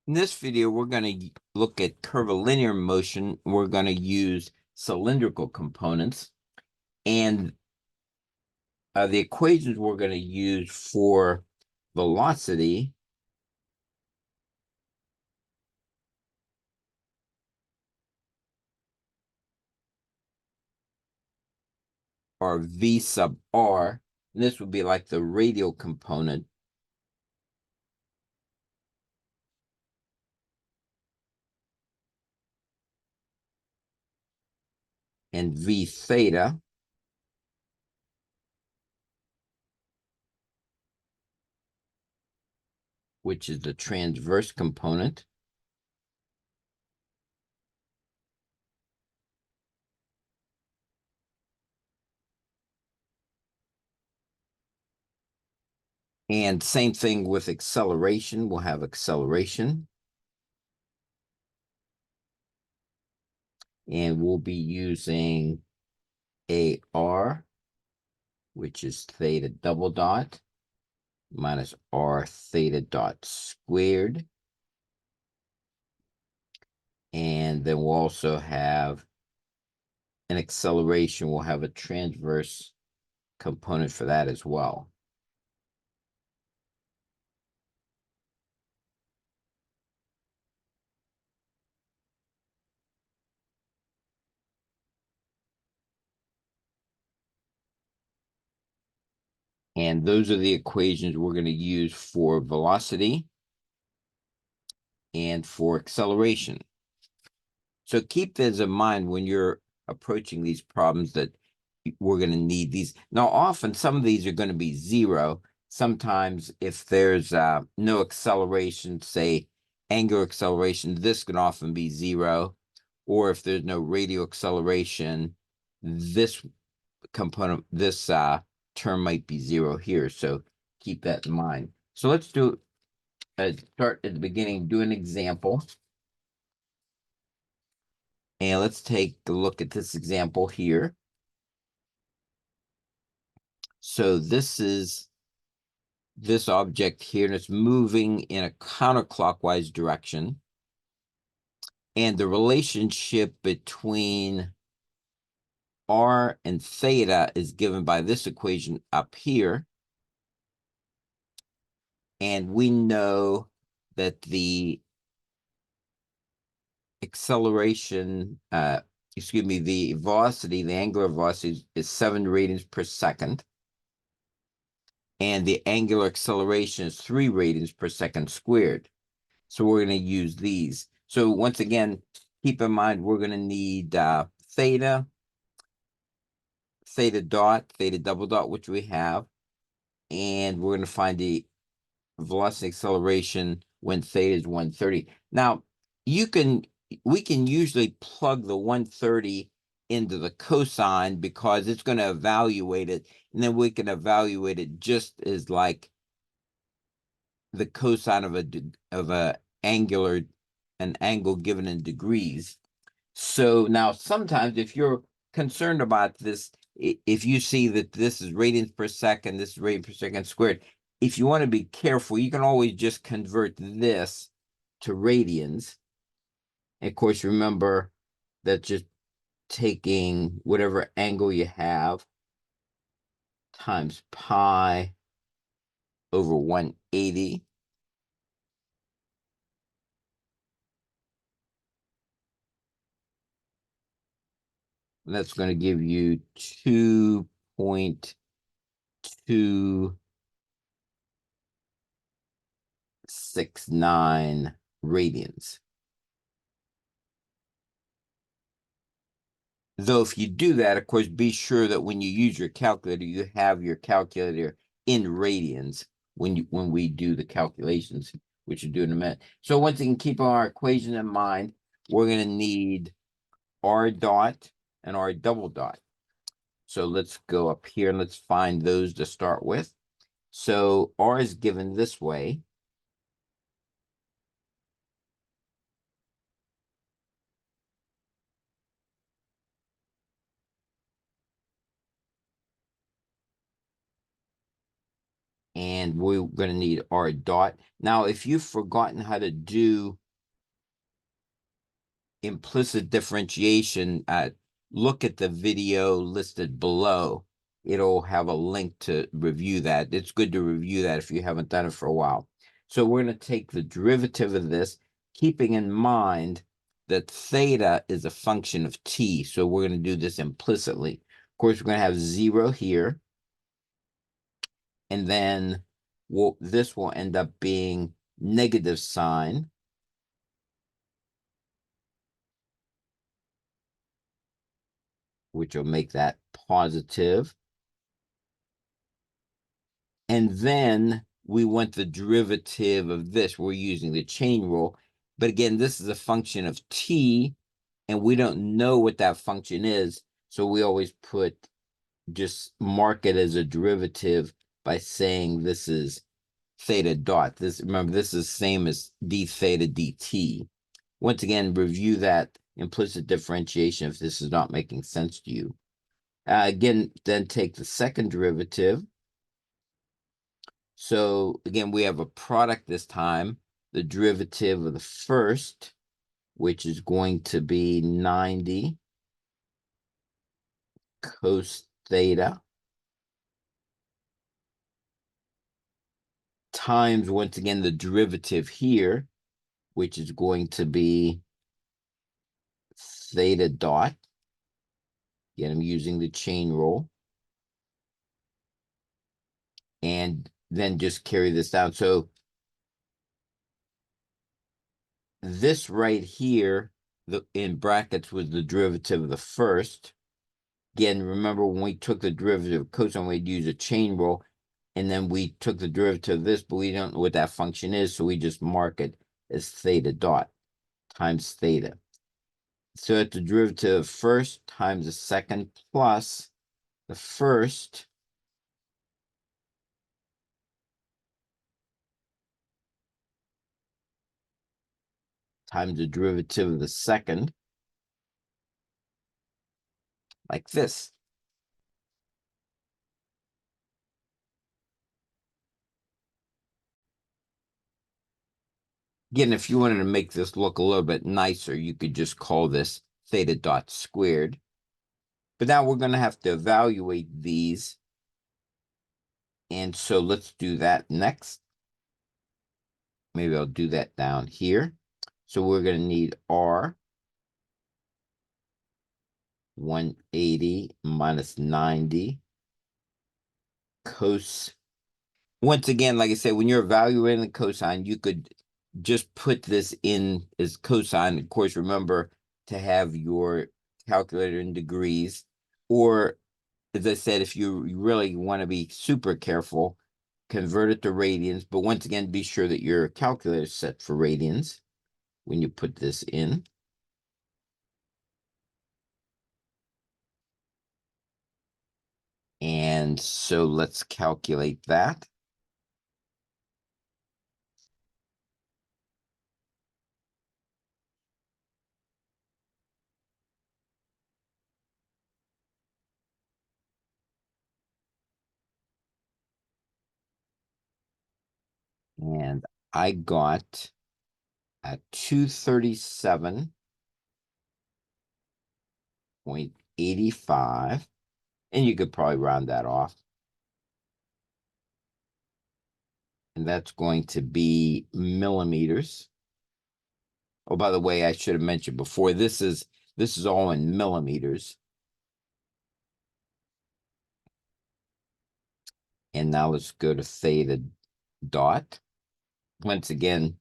In this video, we're going to look at curvilinear motion. We're going to use cylindrical components. And the equations we're going to use for velocity are V sub r. And this would be like the radial component. And V theta, which is the transverse component. And same thing with acceleration. We'll have acceleration. And we'll be using AR, which is theta double dot, minus r theta dot squared. And then we'll also have an acceleration. We'll have a transverse component for that as well. And those are the equations we're going to use for velocity and for acceleration. So keep this in mind when you're approaching these problems, that we're going to need these. Now, often some of these are going to be zero. Sometimes if there's no acceleration, say angular acceleration, this can often be zero. Or if there's no radial acceleration, this component, this term might be zero here. So keep that in mind. So let's do start at the beginning, do an example. And let's take a look at this example here. So this is this object here, and it's moving in a counterclockwise direction. And the relationship between r and theta is given by this equation up here. And we know that the acceleration, the velocity, the angular velocity is 7 radians per second. And the angular acceleration is 3 radians per second squared. So we're going to use these. So once again, keep in mind, we're going to need theta dot, theta double dot, which we have. And we're going to find the velocity acceleration when theta is 130. Now, we can usually plug the 130 into the cosine because it's going to evaluate it, and then we can evaluate it just as like the cosine of an angle given in degrees. So now sometimes if you're concerned about this, if you see that this is radians per second, this is radians per second squared, if you want to be careful, you can always just convert this to radians. And of course, remember that just taking whatever angle you have times pi over 180. And that's going to give you 2.269 radians. Though if you do that, of course, be sure that when you use your calculator, you have your calculator in radians when we do the calculations, which we'll do in a minute. So once again, keep our equation in mind, we're going to need r dot and r double dot. So let's go up here and let's find those to start with. So r is given this way. and we're going to need R dot. Now, if you've forgotten how to do implicit differentiation, look at the video listed below. It'll have a link to review that. It's good to review that if you haven't done it for a while. So we're going to take the derivative of this, keeping in mind that theta is a function of t. So we're going to do this implicitly. Of course, we're going to have 0 here. And then this will end up being negative sign. Which will make that positive. And then we want the derivative of this. We're using the chain rule. But again, this is a function of t, and we don't know what that function is. So we always just mark it as a derivative by saying this is theta dot. Remember, this is the same as d theta dt. Once again, review that implicit differentiation if this is not making sense to you. Again, then take the second derivative. So again, we have a product this time, the derivative of the first, which is going to be 90 cos theta times, once again, the derivative here, which is going to be theta dot. Again, I'm using the chain rule. And then just carry this down. So this right here, in brackets, was the derivative of the first. Again, remember when we took the derivative of cosine, we'd use a chain rule, and then we took the derivative of this, but we don't know what that function is, so we just mark it as theta dot times theta. So it's the derivative of first times the second plus the first times the derivative of the second, like this. Again, if you wanted to make this look a little bit nicer, you could just call this theta dot squared. But now we're going to have to evaluate these. And so let's do that next. Maybe I'll do that down here. So we're going to need R 180 minus 90 cos. Once again, like I said, when you're evaluating the cosine, you could just put this in as cosine. Of course, remember to have your calculator in degrees. Or, as I said, if you really want to be super careful, convert it to radians. But once again, be sure that your calculator is set for radians when you put this in. And so let's calculate that. And I got at 237.85. And you could probably round that off. And that's going to be millimeters. Oh, by the way, I should have mentioned before, this is all in millimeters. And now let's go to theta dot. Once again,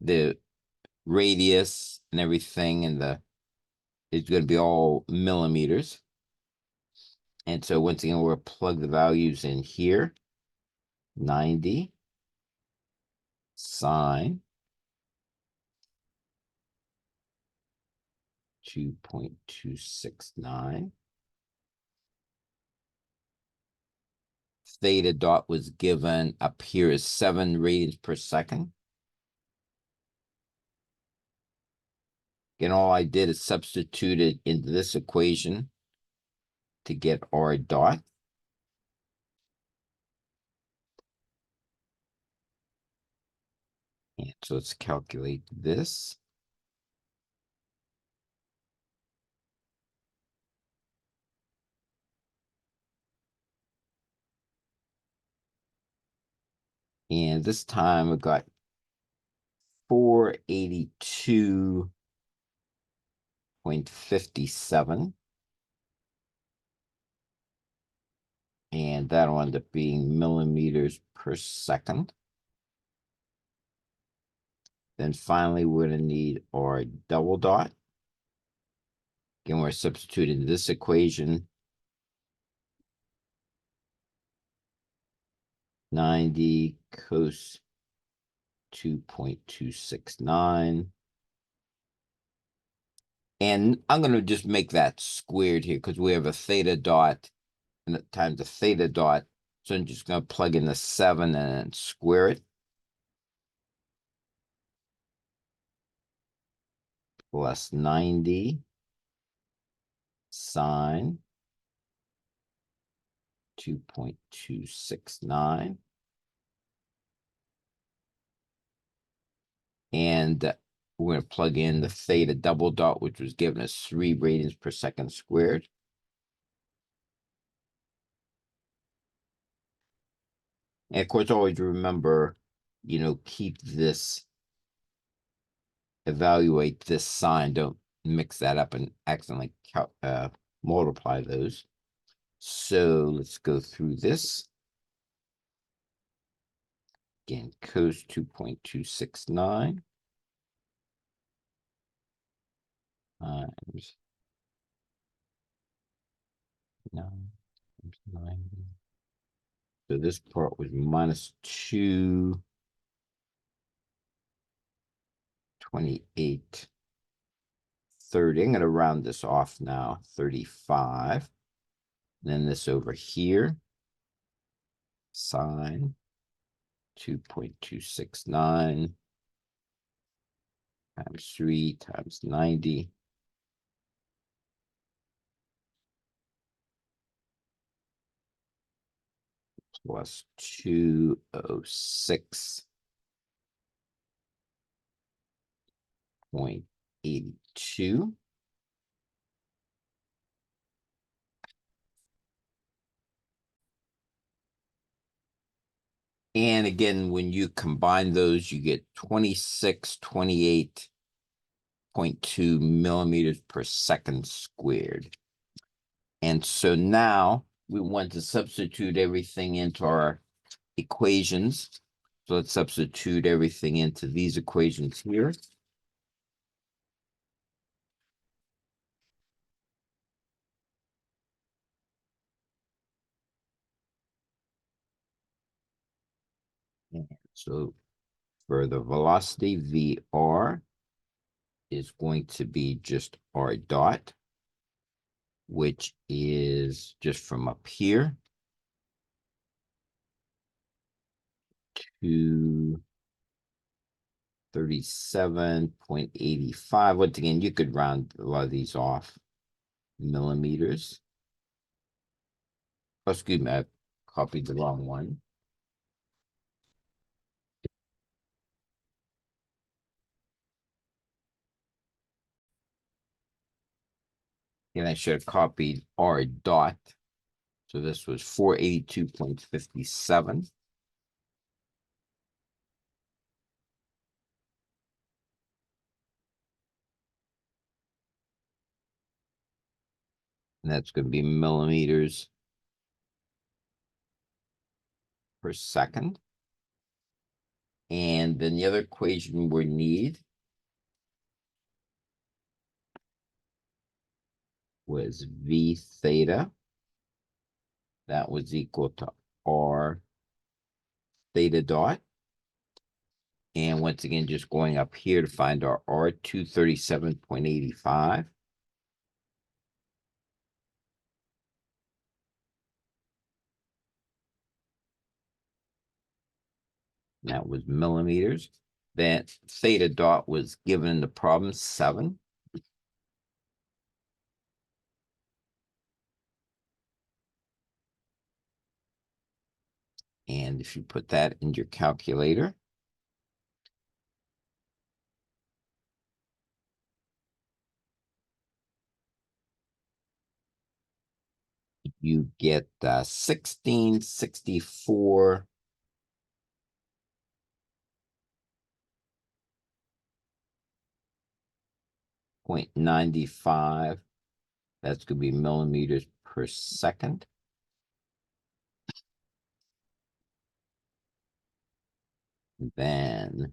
the radius and everything and it's going to be all millimeters. And so once again, we'll plug the values in here. 90 sine 2.269. Theta dot was given up here as 7 radians per second. And all I did is substitute it into this equation to get R dot. So let's calculate this. And this time we got 482.57. And that'll end up being millimeters per second. Then finally, we're going to need our double dot. Again, we're substituting this equation. 90 cos 2.269. And I'm going to just make that squared here because we have a theta dot and times a theta dot. So I'm just going to plug in the 7 and square it. Plus 90 sine 2.269. And we're going to plug in the theta double dot, which was given us 3 radians per second squared. And of course, always remember, keep this, evaluate this sign. Don't mix that up and accidentally multiply those. So let's go through this. Again, cos 2.269 times 9 times 90. So this part was minus 228. 30. I'm going to round this off now. 35. Then this over here. Sine 2.269 times 3 times 90 plus 206.82. And again, when you combine those, you get 2628.2 millimeters per second squared. And so now we want to substitute everything into our equations. So let's substitute everything into these equations here. And so for the velocity, VR is going to be just R dot, which is just from up here to 37.85. Once again, you could round a lot of these off millimeters. Oh, excuse me, I copied the wrong one. And I should have copied R dot. So this was 482.57. And that's going to be millimeters per second. And then the other equation we need was V theta. That was equal to R theta dot. And once again, just going up here to find our R, 237.85. That was millimeters. That theta dot was given in the problem 7. And if you put that in your calculator, you get 1664.95. That's going to be millimeters per second. Then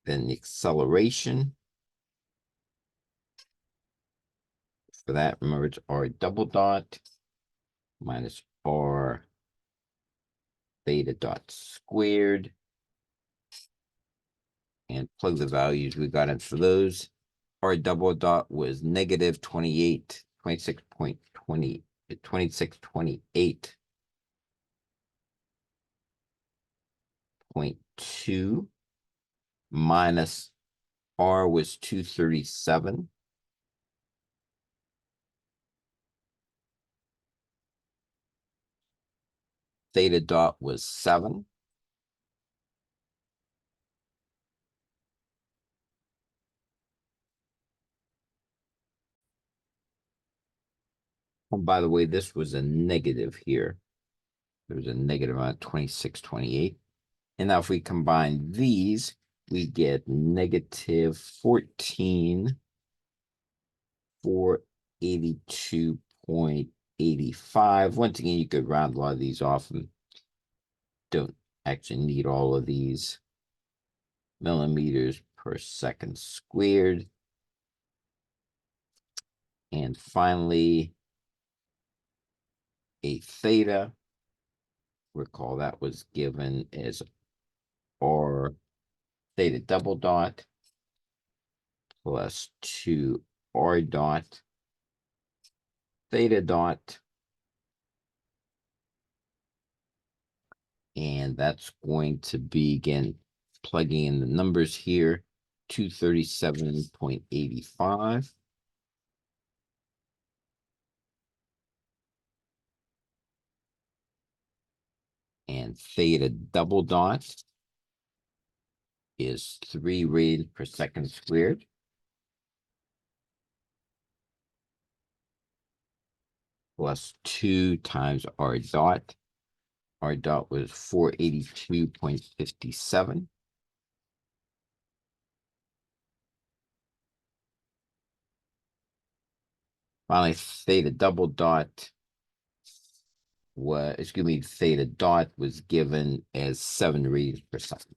the acceleration for that, remember, it's r double dot minus r theta dot squared, and plug the values we got in for those. R double dot was negative 26.2 minus R was 237. Theta dot was 7. Oh, by the way, this was a negative here. There was a negative on 26.28. And now if we combine these, we get negative 14,482.85. Once again, you could round a lot of these off and don't actually need all of these. Millimeters per second squared. And finally, a theta. Recall that was given as r theta double dot plus 2 r dot theta dot. And that's going to be, again, plugging in the numbers here, 237.85. And theta double dot is 3 radians per second squared. Plus 2 times r dot. R dot was 482.57. Finally, theta double dot was, excuse me, theta dot was given as 7 radians per second.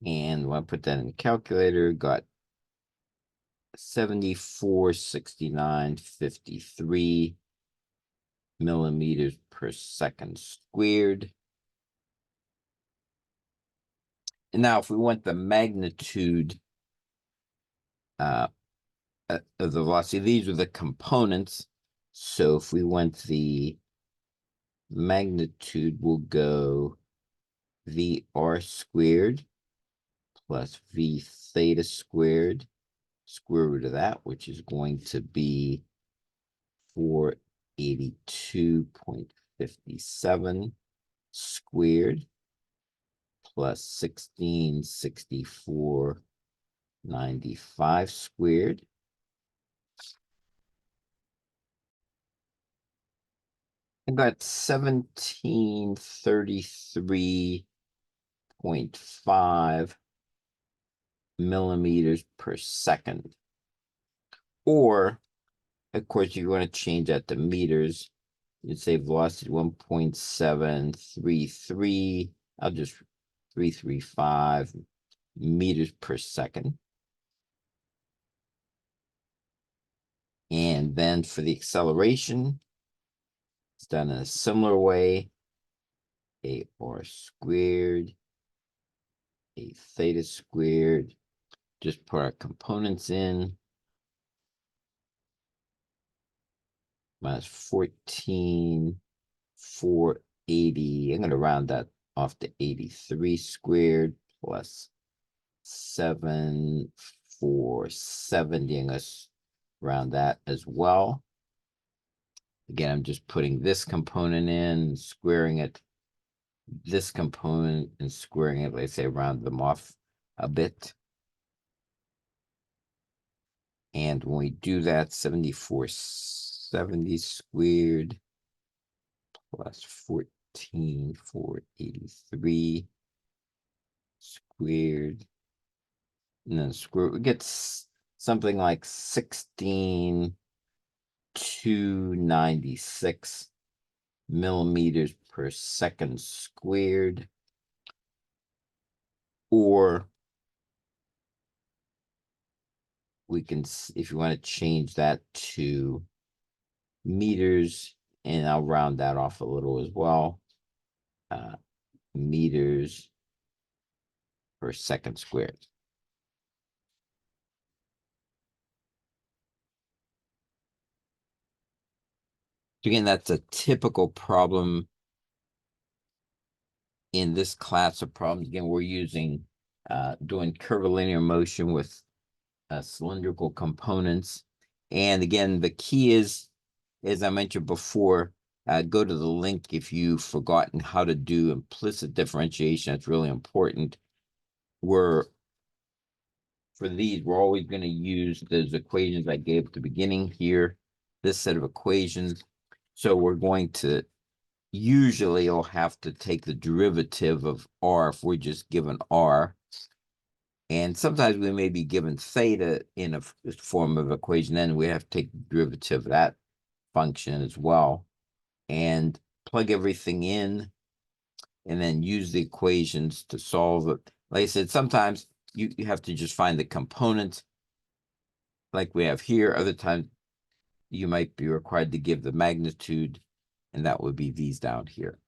And when I put that in the calculator, got 7469.53 millimeters per second squared. And now if we want the magnitude of the velocity, these are the components. So if we want the magnitude, we'll go VR squared plus V theta squared, square root of that, which is going to be 482.57 squared plus 1664.95 squared. I got 1733.5 millimeters per second. Or, of course, you're going to change that to meters. You'd say velocity 1.733. I'll just 335 meters per second. And then for the acceleration, it's done in a similar way. A r squared, a theta squared. Just put our components in. Minus 14,480. I'm going to round that off to 83 squared plus 7,470. I'm going to round that as well. Again, I'm just putting this component in, squaring it, this component, and squaring it. Let's say round them off a bit. And when we do that, 7470 squared plus 14,483 squared, and then square, we get something like 16,296 millimeters per second squared, or we can, if you want to change that to meters, and I'll round that off a little as well, meters per second squared. Again, that's a typical problem in this class of problems. Again, we're using doing curvilinear motion with cylindrical components. And again, the key is, as I mentioned before, go to the link if you've forgotten how to do implicit differentiation. That's really important. For these, we're always going to use those equations I gave at the beginning here, this set of equations. So we're going to, usually you'll have to take the derivative of r if we're just given r. And sometimes we may be given theta in a form of equation, then we have to take the derivative of that function as well, and plug everything in, and then use the equations to solve it. Like I said, sometimes you have to just find the components like we have here. Other times you might be required to give the magnitude, and that would be these down here.